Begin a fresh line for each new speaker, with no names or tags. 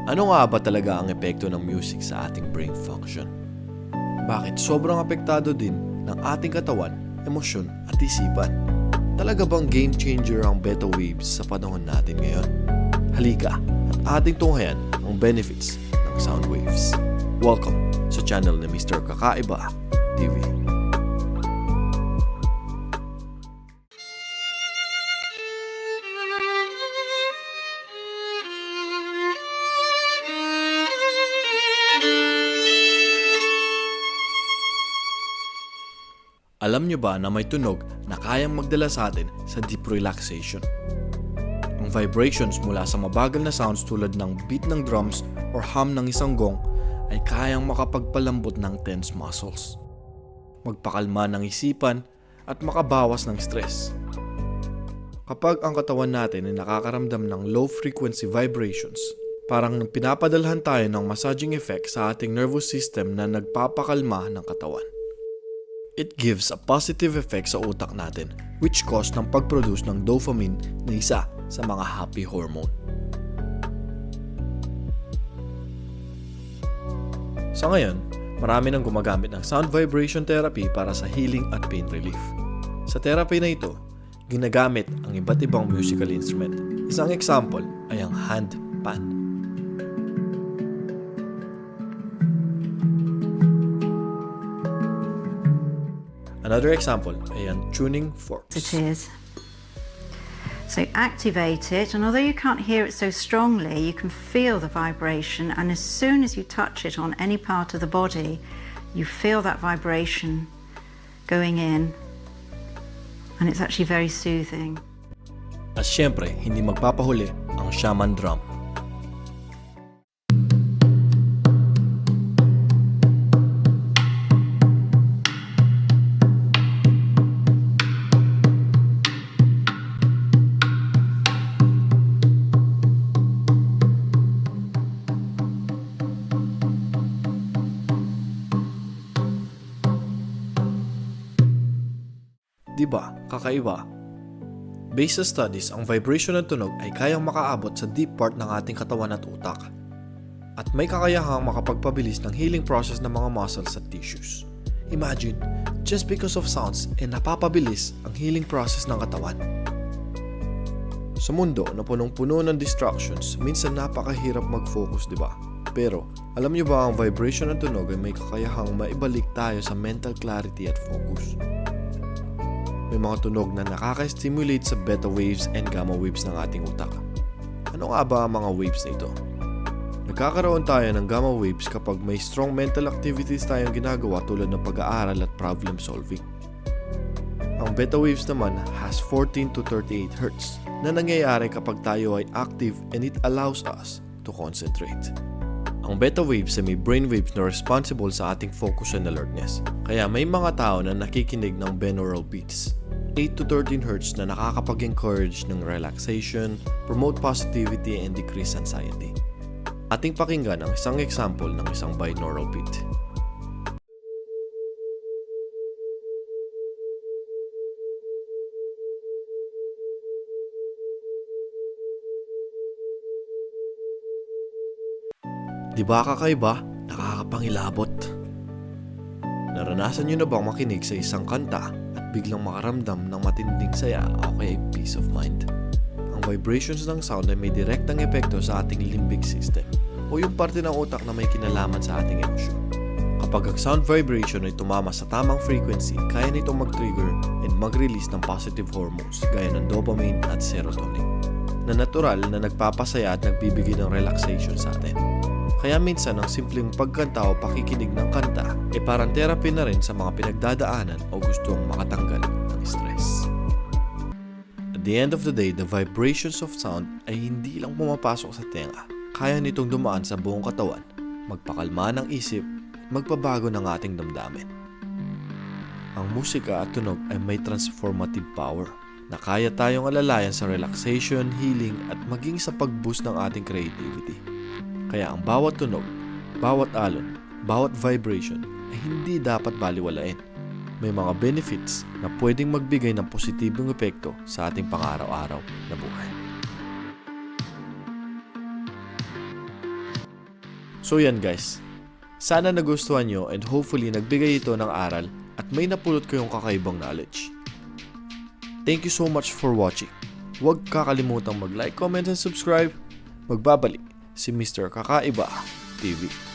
Ano nga ba talaga ang epekto ng music sa ating brain function? Bakit sobrang apektado din ng ating katawan, emosyon at isipan? Talaga bang game changer ang beta waves sa panahon natin ngayon? Halika at ating tunghayan ang benefits ng sound waves. Welcome sa channel ni Mr. Kakaiba TV. Alam nyo ba na may tunog na kayang magdala sa atin sa deep relaxation? Ang vibrations mula sa mabagal na sounds tulad ng beat ng drums or hum ng isang gong ay kayang makapagpalambot ng tense muscles, magpakalma ng isipan at makabawas ng stress. Kapag ang katawan natin ay nakakaramdam ng low-frequency vibrations, parang pinapadalhan tayo ng massaging effect sa ating nervous system na nagpapakalma ng katawan. It gives a positive effect sa utak natin, which cause ng pag-produce ng dopamine na isa sa mga happy hormone. Sa ngayon, marami nang gumagamit ng sound vibration therapy para sa healing at pain relief. Sa therapy na ito, ginagamit ang iba't ibang musical instrument. Isang example ay ang handpan. Another example ay ang tuning forks.
It is. So activate it, and although you can't hear it so strongly, you can feel the vibration, and as soon as you touch it on any part of the body, you feel that vibration going in, and it's actually very soothing.
At syempre, hindi magpapahuli ang shaman drum. Diba, kakaiba? Based sa studies, ang vibration ng tunog ay kayang makaabot sa deep part ng ating katawan at utak. At may kakayahang makapagpabilis ng healing process ng mga muscles at tissues. Imagine, just because of sounds, napapabilis ang healing process ng katawan. Sa mundo na punong-puno ng distractions, minsan napakahirap mag-focus, diba? Pero, alam niyo ba ang vibration ng tunog ay may kakayahang maibalik tayo sa mental clarity at focus? May mga tunog na nakaka-stimulate sa beta waves and gamma waves ng ating utak. Ano nga ba ang mga waves na ito? Nagkakaroon tayo ng gamma waves kapag may strong mental activities tayong ginagawa tulad ng pag-aaral at problem solving. Ang beta waves naman has 14 to 38 Hz na nangyayari kapag tayo ay active and it allows us to concentrate. Ang beta waves ay may brain waves na responsible sa ating focus and alertness. Kaya may mga tao na nakikinig ng binaural beats, 8 to 13 Hz na nakakapag-encourage ng relaxation, promote positivity, and decrease anxiety. Ating pakinggan ang isang example ng isang binaural beat. Diba kakaiba? Nakakapangilabot. Naranasan nyo na bang makinig sa isang kanta at biglang makaramdam ng matinding saya o kaya peace of mind? Ang vibrations ng sound ay may direktang epekto sa ating limbic system o yung parte ng utak na may kinalaman sa ating emosyon. Kapag ang sound vibration ay tumama sa tamang frequency, kaya nitong mag-trigger and mag-release ng positive hormones gaya ng dopamine at serotonin na natural na nagpapasaya at nagbibigay ng relaxation sa atin. Kaya minsan ang simpleng pagkanta o pakikinig ng kanta ay parang therapy na rin sa mga pinagdadaanan o gustong makatanggal ng stress. At the end of the day, the vibrations of sound ay hindi lang pumapasok sa tenga. Kaya nitong dumaan sa buong katawan, magpakalma ng isip, magpabago ng ating damdamin. Ang musika at tunog ay may transformative power na kaya tayong alalayan sa relaxation, healing at maging sa pag-boost ng ating creativity. Kaya ang bawat tunog, bawat alon, bawat vibration ay hindi dapat baliwalain. May mga benefits na pwedeng magbigay ng positibong epekto sa ating pang-araw-araw na buhay. So yan guys, sana nagustuhan nyo and hopefully nagbigay ito ng aral at may napulot kayong kakaibang knowledge. Thank you so much for watching. Huwag kakalimutang mag-like, comment, and subscribe. Magbabalik si Mr. Kakaiba TV.